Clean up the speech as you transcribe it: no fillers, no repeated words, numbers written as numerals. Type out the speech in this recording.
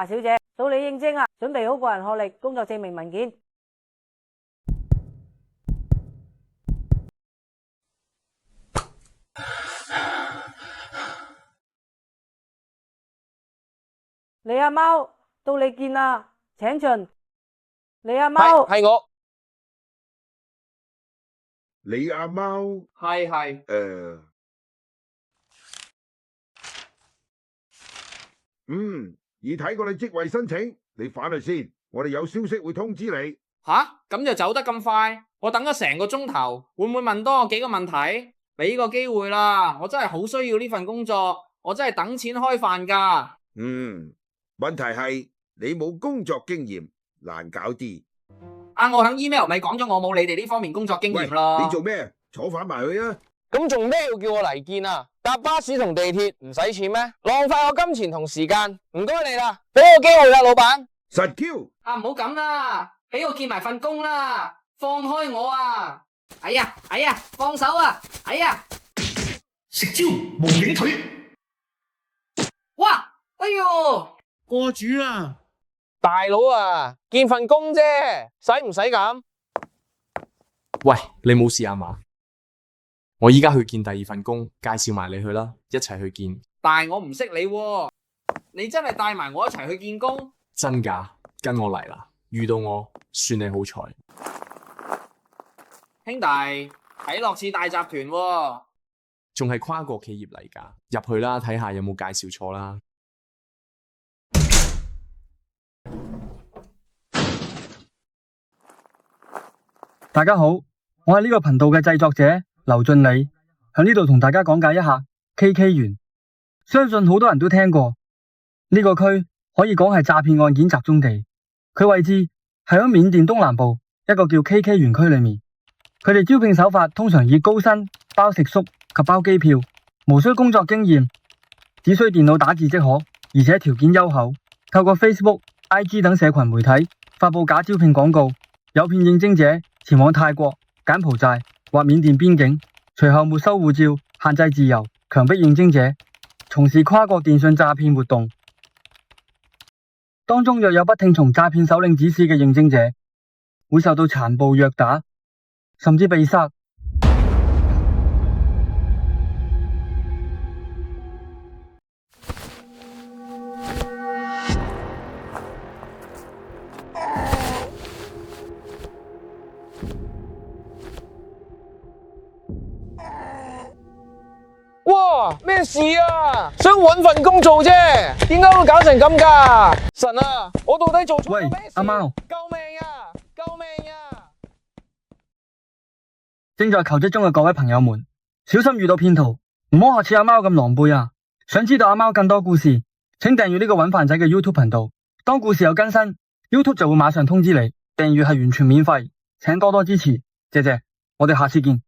夏小姐，到你應徵啦，準備好個人學歷、工作證明文件。你阿貓，到你見啦，請進。你阿貓係我，你阿貓係已睇過你職位申請，你返去先，我哋有消息會通知你。吓，咁就走得咁快？我等咗成個鐘頭，會唔會問多我幾個問題？俾個機會啦，我真係好需要呢份工作，我真係等錢開飯噶。問題係你冇工作經驗，難搞啲。我喺 email 咪講咗我冇你哋呢方面工作經驗咯。你做咩？坐翻埋去啊！咁做咩要叫我嚟見啊？搭巴士同地鐵唔使錢咩？浪費我金錢同時間，唔該你啦，俾我機會啦，老闆。實 Q，唔好咁啦，俾我見埋份工啦，放開我啊！哎呀，放手啊！哎呀，食蕉無影腿，哇，哎喲，過主啦！大佬啊，見份工啫，使唔使咁？喂，你冇事啊嘛？我依家去見第二份工，介紹埋你去啦，一齊去見。但係我唔識你喎，你真係帶埋我一齊去見工？真㗎，跟我嚟啦！遇到我，算你好彩。兄弟，睇落似大集團喎。仲係跨國企業嚟㗎，入去啦，睇下有冇介紹錯啦。大家好，我係呢個頻道嘅製作者劉俊禮，喺呢度同大家講解一下 KK 園。相信好多人都聽過呢個區，可以講係詐騙案件集中地。佢位置係喺緬甸東南部一個叫 KK 園區裏面。佢哋招聘手法通常以高薪、包食宿及包機票，無需工作經驗，只需電腦打字即可，而且條件優厚。透過 Facebook、IG 等社群媒體發佈假招聘廣告，誘騙應徵者前往泰國、柬埔寨或緬甸邊境，隨後沒收護照，限制自由，強迫應徵者從事跨國電信詐騙活動。當中若有不聽從詐騙首領指示嘅應徵者，會受到殘暴虐打，甚至被殺。哇，咩事啊？想搵份工做啫，點解會搞成咁噶？神啊，我到底做錯咗咩事？阿貓，救命啊！救命啊！正在求職中嘅各位朋友們，小心遇到騙徒，唔好學似阿貓咁狼狽啊！想知道阿貓更多故事，請訂閱呢個搵飯仔嘅 YouTube 頻道。當故事有更新， YouTube 就會馬上通知你。訂閱係完全免費，請多多支持，謝謝。我哋下次見。